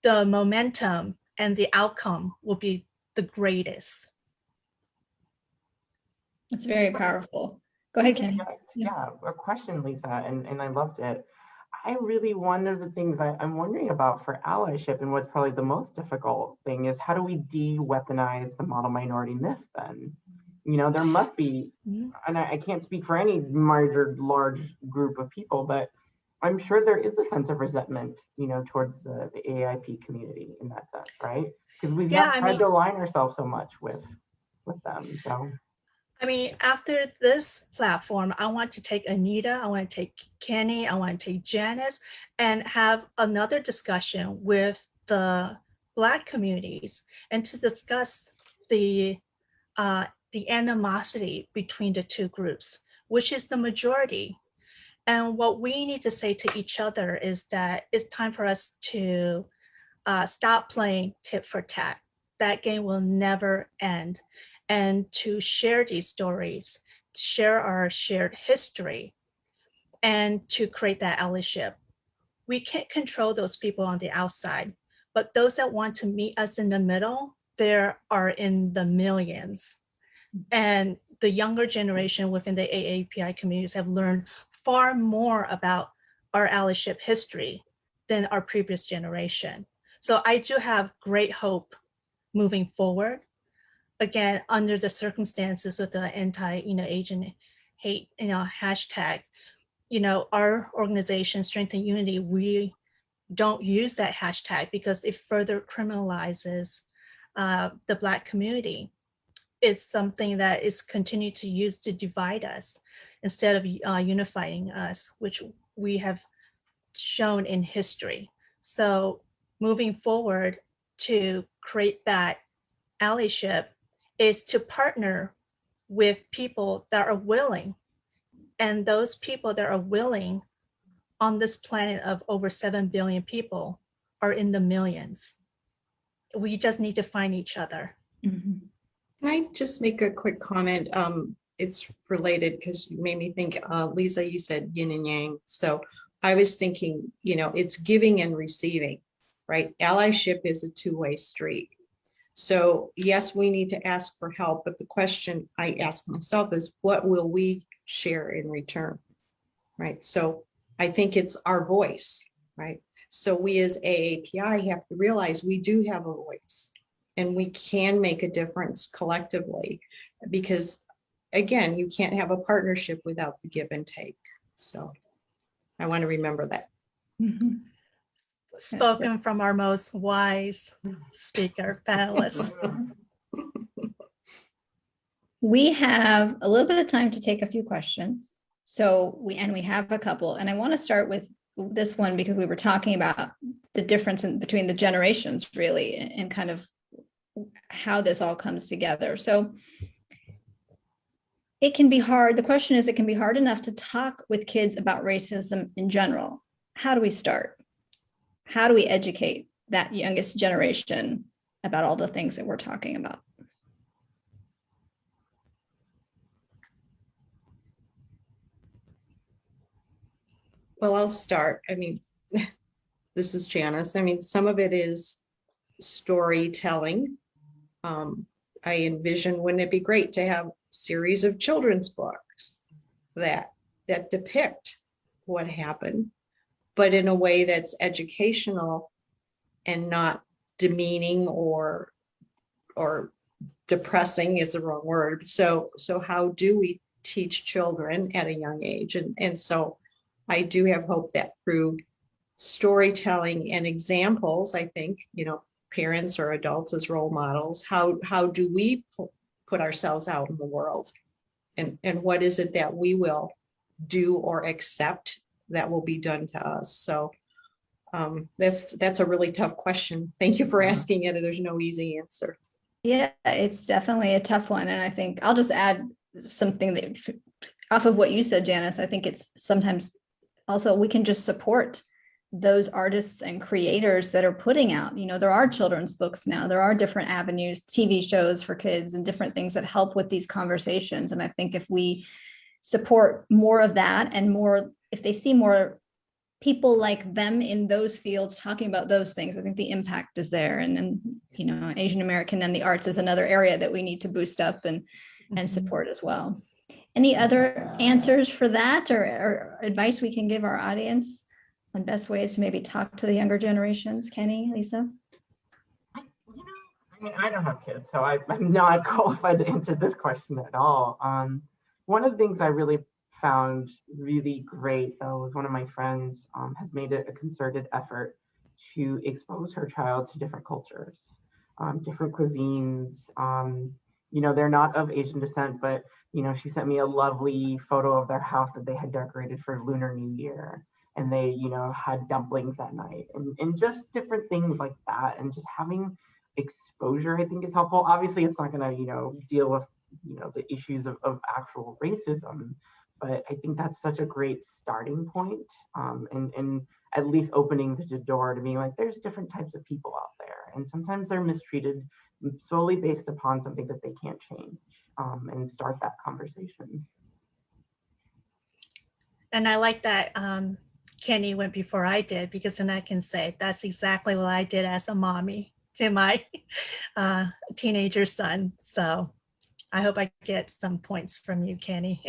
the momentum and the outcome will be the greatest. It's very powerful. Go ahead, Kenny. Yeah, a question, Lisa, and I loved it. One of the things I'm wondering about for allyship, and what's probably the most difficult thing, is how do we de-weaponize the model minority myth then? You know, there must be, and I can't speak for any large group of people, but I'm sure there is a sense of resentment, you know, towards the AIP community in that sense, right? Because we've tried to align ourselves so much with them. So I mean, after this platform, I want to take Anita, I want to take Kenny, I want to take Janice, and have another discussion with the Black communities and to discuss the animosity between the two groups, which is the majority. And what we need to say to each other is that it's time for us to stop playing tit for tat. That game will never end. And to share these stories, to share our shared history, and to create that allyship. We can't control those people on the outside, but those that want to meet us in the middle, there are in the millions. And the younger generation within the AAPI communities have learned far more about our allyship history than our previous generation. So I do have great hope moving forward. Again, under the circumstances with the anti-Asian hate, hashtag, our organization, Strength and Unity, we don't use that hashtag because it further criminalizes the Black community. It's something that is continued to use to divide us instead of unifying us, which we have shown in history. So moving forward to create that allyship is to partner with people that are willing. And those people that are willing on this planet of over 7 billion people are in the millions. We just need to find each other. Mm-hmm. Can I just make a quick comment? It's related because you made me think, Lisa, you said yin and yang. So I was thinking, it's giving and receiving, right? Allyship is a two-way street. So yes, we need to ask for help, but the question I ask myself is, what will we share in return, right? So I think it's our voice, right? So we as AAPI have to realize we do have a voice and we can make a difference collectively, because again, you can't have a partnership without the give and take. So I want to remember that. Mm-hmm. Spoken from our most wise speaker panelists. We have a little bit of time to take a few questions. So we have a couple, and I want to start with this one because we were talking about the difference between the generations, really, and kind of how this all comes together. So it can be hard. The question is, it can be hard enough to talk with kids about racism in general. How do we start? How do we educate that youngest generation about all the things that we're talking about? Well, I'll start. I mean, this is Janice. I mean, some of it is storytelling. I envision, wouldn't it be great to have a series of children's books that depict what happened, but in a way that's educational and not demeaning or depressing is the wrong word. So how do we teach children at a young age? And so I do have hope that through storytelling and examples, I think, parents or adults as role models, how do we put ourselves out in the world? And what is it that we will do or accept that will be done to us? So that's a really tough question. Thank you for asking it. There's no easy answer. Yeah, it's definitely a tough one. And I think I'll just add something that off of what you said, Janice. I think it's sometimes also we can just support those artists and creators that are putting out, there are children's books now, there are different avenues, TV shows for kids and different things that help with these conversations. And I think if we support more of that and more, if they see more people like them in those fields talking about those things, I think the impact is there. And Asian American and the arts is another area that we need to boost up and support as well. Any other answers for that or advice we can give our audience on best ways to maybe talk to the younger generations? Kenny, Lisa? I don't have kids, so I'm not qualified to answer this question at all. One of the things I really found really great, though, was one of my friends has made it a concerted effort to expose her child to different cultures, different cuisines. They're not of Asian descent, but, she sent me a lovely photo of their house that they had decorated for Lunar New Year. And they, had dumplings that night and just different things like that. And just having exposure, I think, is helpful. Obviously, it's not going to, deal with, the issues of actual racism. But I think that's such a great starting point, and at least opening the door to being like, there's different types of people out there. And sometimes they're mistreated solely based upon something that they can't change, and start that conversation. And I like that Kenny went before I did, because then I can say that's exactly what I did as a mommy to my teenager son. So I hope I get some points from you, Kenny.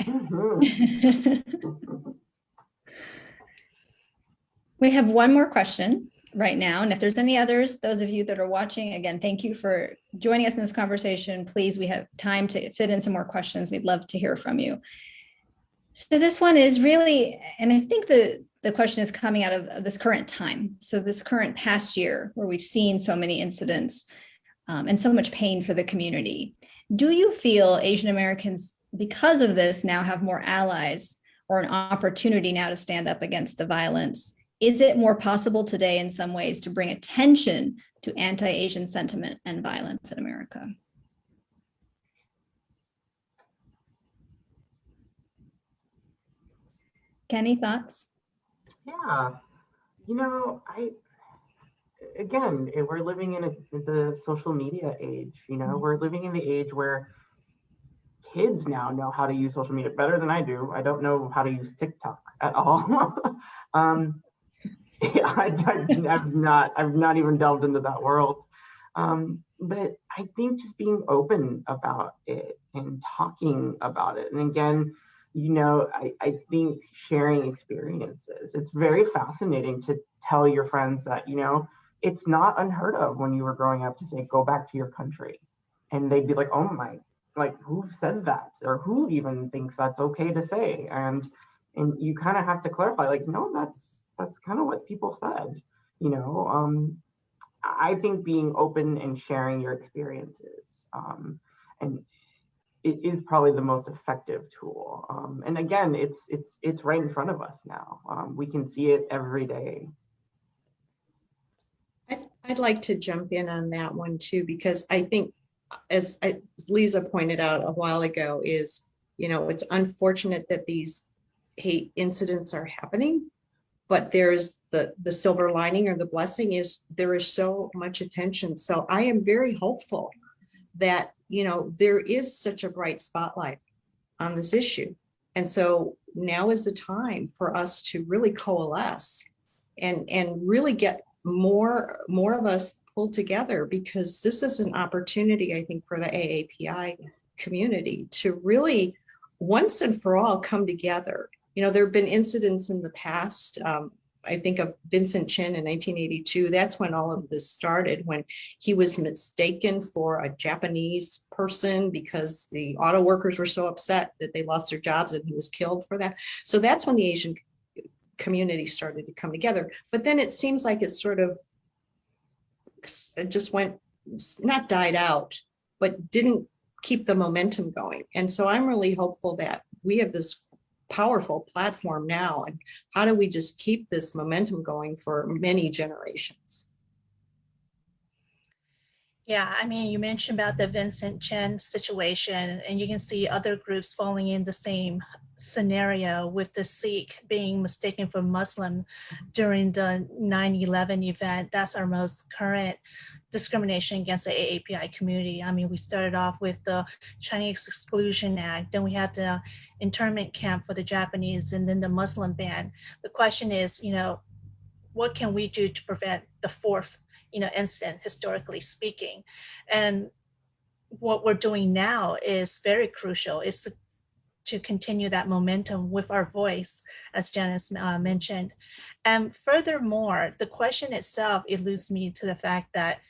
We have one more question right now. And if there's any others, those of you that are watching, again, thank you for joining us in this conversation. Please, we have time to fit in some more questions. We'd love to hear from you. So this one is really, and I think the question is coming out of this current time. So this current past year where we've seen so many incidents and so much pain for the community. Do you feel Asian Americans, because of this, now have more allies or an opportunity now to stand up against the violence? Is it more possible today in some ways to bring attention to anti-Asian sentiment and violence in America? Kenny, thoughts? Yeah, we're living in the social media age. We're living in the age where kids now know how to use social media better than I do. I don't know how to use TikTok at all. I've not even delved into that world. But I think just being open about it and talking about it, and again, I think sharing experiences, it's very fascinating to tell your friends that, it's not unheard of when you were growing up to say, go back to your country. And they'd be like, oh my, like, who said that? Or who even thinks that's okay to say? And you kind of have to clarify, like, no, that's kind of what people said, I think being open and sharing your experiences, and it is probably the most effective tool. And again, it's right in front of us now. We can see it every day. I'd like to jump in on that one too, because I think, as Lisa pointed out a while ago, is, it's unfortunate that these hate incidents are happening, but there's the silver lining, or the blessing, is there is so much attention. So I am very hopeful that, there is such a bright spotlight on this issue. And so now is the time for us to really coalesce and really get more of us pulled together, because this is an opportunity, I think, for the AAPI community to really once and for all come together. There have been incidents in the past. I think of Vincent Chin in 1982. That's when all of this started, when he was mistaken for a Japanese person because the auto workers were so upset that they lost their jobs, and he was killed for that. So that's when the Asian community started to come together. But then it seems like it sort of it just went, not died out, but didn't keep the momentum going. And so I'm really hopeful that we have this powerful platform now, and how do we just keep this momentum going for many generations? Yeah, I mean, you mentioned about the Vincent Chen situation, and you can see other groups falling in the same scenario, with the Sikh being mistaken for Muslim during the 9/11 event. That's our most current discrimination against the AAPI community. I mean, we started off with the Chinese Exclusion Act, then we had the internment camp for the Japanese, and then the Muslim ban. The question is, what can we do to prevent the fourth incident, historically speaking? And what we're doing now is very crucial, is to continue that momentum with our voice, as Janice mentioned. And furthermore, the question itself alludes me to the fact that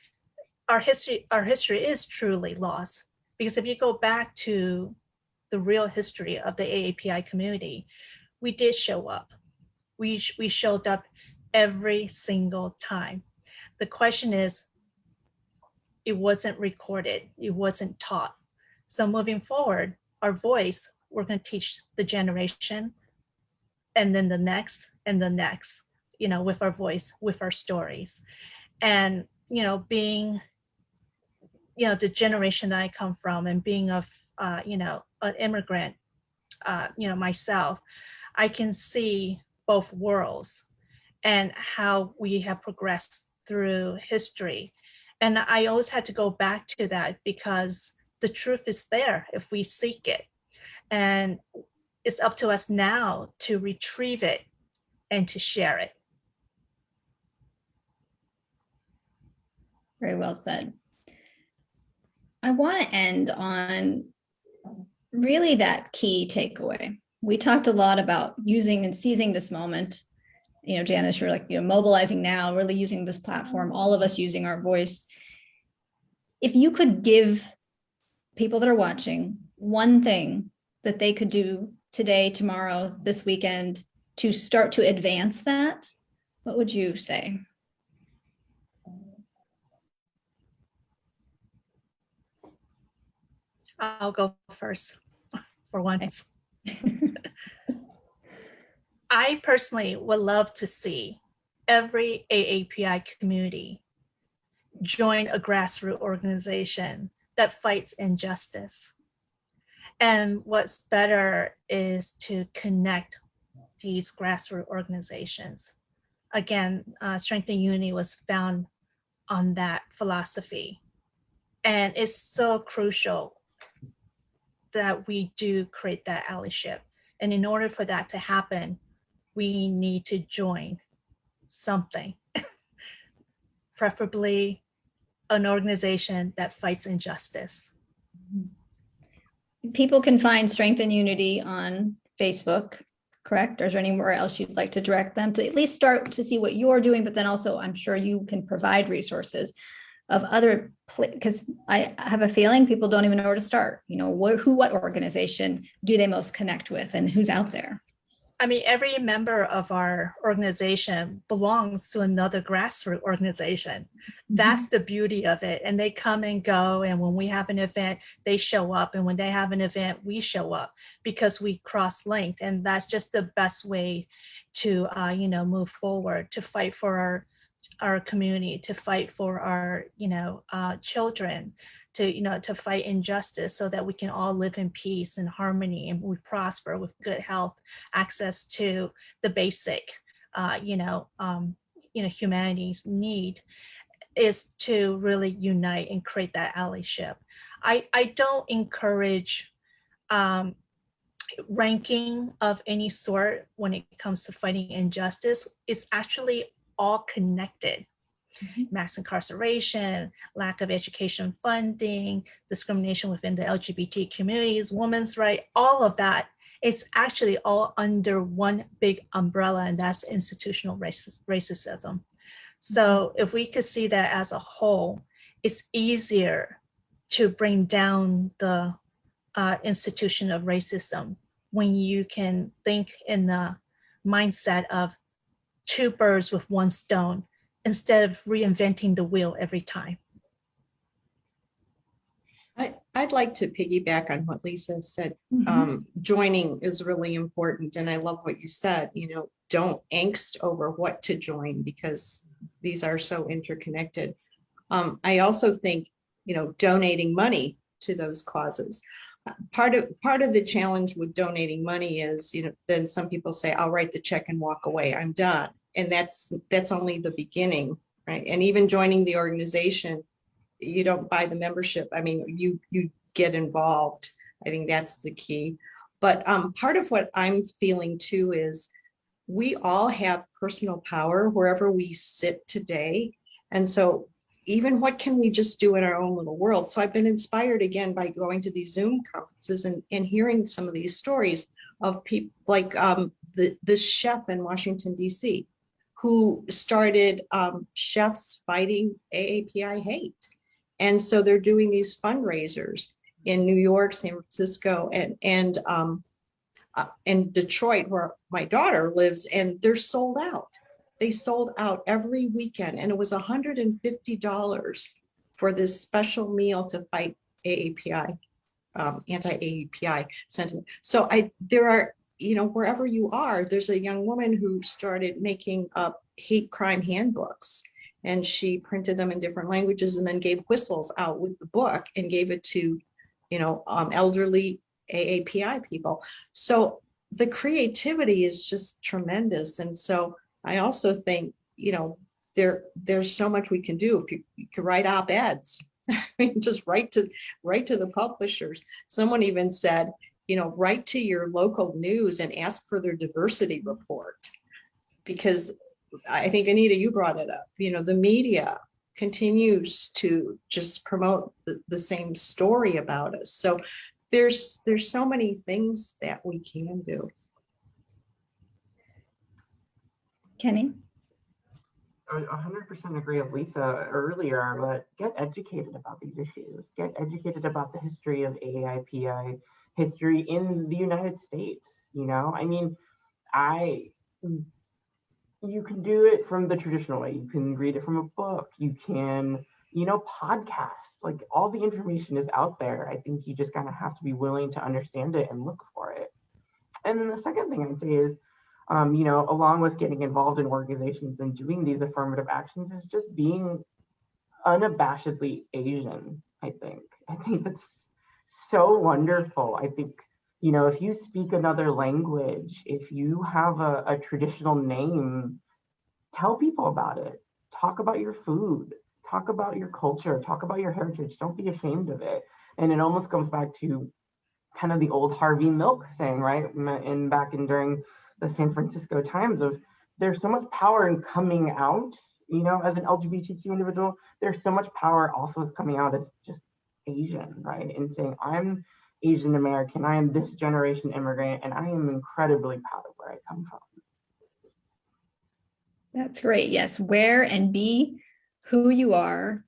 our history is truly lost. Because if you go back to the real history of the AAPI community, we did show up. We showed up every single time. The question is, it wasn't recorded, it wasn't taught. So moving forward, our voice, we're going to teach the generation, and then the next and the next, with our voice, with our stories. And, being, the generation that I come from, and being of, an immigrant, myself, I can see both worlds and how we have progressed through history. And I always had to go back to that, because the truth is there if we seek it. And it's up to us now to retrieve it and to share it. Very well said. I want to end on really that key takeaway. We talked a lot about using and seizing this moment. Janice, you're like, mobilizing now, really using this platform, all of us using our voice. If you could give people that are watching one thing that they could do today, tomorrow, this weekend to start to advance that, what would you say? I'll go first for once. I personally would love to see every AAPI community join a grassroots organization that fights injustice. And what's better is to connect these grassroots organizations. Again, Strength and Unity was found on that philosophy. And it's so crucial that we do create that allyship. And in order for that to happen, we need to join something, preferably an organization that fights injustice. People can find Strength and Unity on Facebook, correct? Or is there anywhere else you'd like to direct them to at least start to see what you're doing, but then also I'm sure you can provide resources of other, because I have a feeling people don't even know where to start. What organization do they most connect with, and who's out there? I mean, every member of our organization belongs to another grassroots organization. That's the beauty of it. And they come and go. And when we have an event, they show up. And when they have an event, we show up, because we cross-linked. And that's just the best way to, move forward, to fight for our community, to fight for our, children, to fight injustice, so that we can all live in peace and harmony, and we prosper with good health, access to the basic, humanity's need, is to really unite and create that allyship. I don't encourage ranking of any sort when it comes to fighting injustice. It's actually all connected. Mass incarceration, lack of education funding, discrimination within the LGBT communities, women's rights, all of that it's actually all under one big umbrella, and that's institutional racism. So if we could see that as a whole, it's easier to bring down the institution of racism when you can think in the mindset of two birds with one stone instead of reinventing the wheel every time. I'd like to piggyback on what Lisa said. Joining is really important. And I love what you said, don't angst over what to join because these are so interconnected. I also think, donating money to those causes. Part of the challenge with donating money is, then some people say, I'll write the check and walk away. I'm done. And that's only the beginning, right? And even joining the organization, you don't buy the membership. I mean, you get involved. I think that's the key. But part of what I'm feeling too is we all have personal power wherever we sit today. And so even what can we just do in our own little world? So I've been inspired again by going to these Zoom conferences and hearing some of these stories of people like this chef in Washington, D.C., who started Chefs Fighting AAPI Hate. And so they're doing these fundraisers in New York, San Francisco, and Detroit, where my daughter lives, and they're sold out. They sold out every weekend, and it was $150 for this special meal to fight AAPI, anti-AAPI sentiment. So there are, wherever you are, there's a young woman who started making up hate crime handbooks, and she printed them in different languages and then gave whistles out with the book and gave it to, elderly AAPI people. So the creativity is just tremendous. And so I also think, there's so much we can do. If you could write op-eds, just write to the publishers. Someone even said, write to your local news and ask for their diversity report. Because I think, Anita, you brought it up, the media continues to just promote the same story about us. So there's so many things that we can do. Kenny? I 100% agree with Lisa earlier, but get educated about these issues. Get educated about the history of AAPI, history in the United States. I mean, you can do it from the traditional way. You can read it from a book. You can, podcasts. Like, all the information is out there. I think you just kind of have to be willing to understand it and look for it. And then the second thing I'd say is, along with getting involved in organizations and doing these affirmative actions, is just being unabashedly Asian, I think. I think that's so wonderful. I think, if you speak another language, if you have a traditional name, tell people about it. Talk about your food. Talk about your culture. Talk about your heritage. Don't be ashamed of it. And it almost comes back to kind of the old Harvey Milk saying, right? During the San Francisco Times, of there's so much power in coming out, as an LGBTQ individual. There's so much power also as coming out as just Asian, right? And saying, I'm Asian American, I am this generation immigrant, and I am incredibly proud of where I come from. That's great. Yes, wear and be who you are.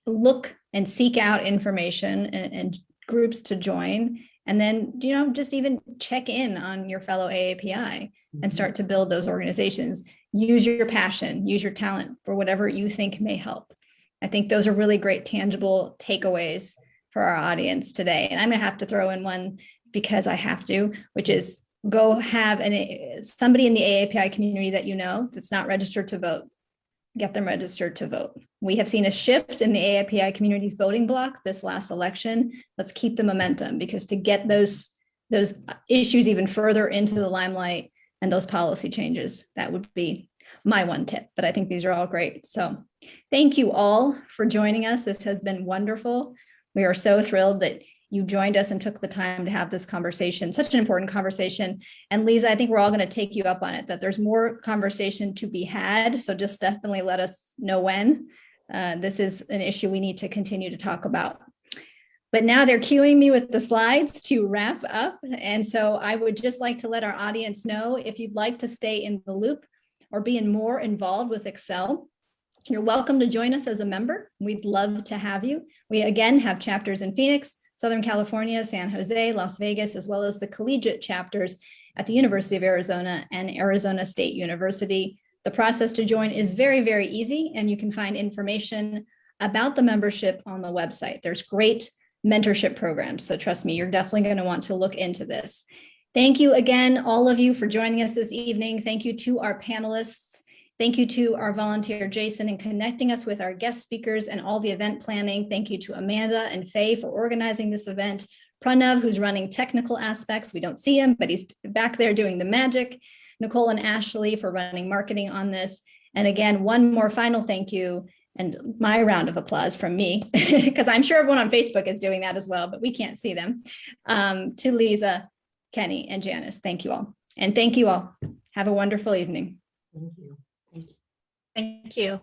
Look and seek out information and groups to join. And then, just even check in on your fellow AAPI and start to build those organizations. Use your passion, use your talent for whatever you think may help. I think those are really great, tangible takeaways for our audience today. And I'm going to have to throw in one because I have to, which is go have somebody in the AAPI community that that's not registered to vote. Get them registered to vote. We have seen a shift in the AAPI community's voting block this last election. Let's keep the momentum, because to get those issues even further into the limelight and those policy changes, that would be my one tip. But I think these are all great. So thank you all for joining us. This has been wonderful. We are so thrilled that you joined us and took the time to have this conversation, such an important conversation. And Lisa, I think we're all going to take you up on it, that there's more conversation to be had. So just definitely let us know when. This is an issue we need to continue to talk about. But now they're cueing me with the slides to wrap up. And so I would just like to let our audience know, if you'd like to stay in the loop or be more involved with ACEL, you're welcome to join us as a member. We'd love to have you. We again have chapters in Phoenix, Southern California, San Jose, Las Vegas, as well as the collegiate chapters at the University of Arizona and Arizona State University. The process to join is very, very easy, and you can find information about the membership on the website. There's great mentorship programs. So trust me, you're definitely going to want to look into this. Thank you again, all of you, for joining us this evening. Thank you to our panelists. Thank you to our volunteer, Jason, in connecting us with our guest speakers and all the event planning. Thank you to Amanda and Faye for organizing this event. Pranav, who's running technical aspects. We don't see him, but he's back there doing the magic. Nicole and Ashley for running marketing on this. And again, one more final thank you, and my round of applause from me, because I'm sure everyone on Facebook is doing that as well, but we can't see them, to Lisa, Kenny, and Janice. Thank you all. And thank you all. Have a wonderful evening. Thank you. Thank you.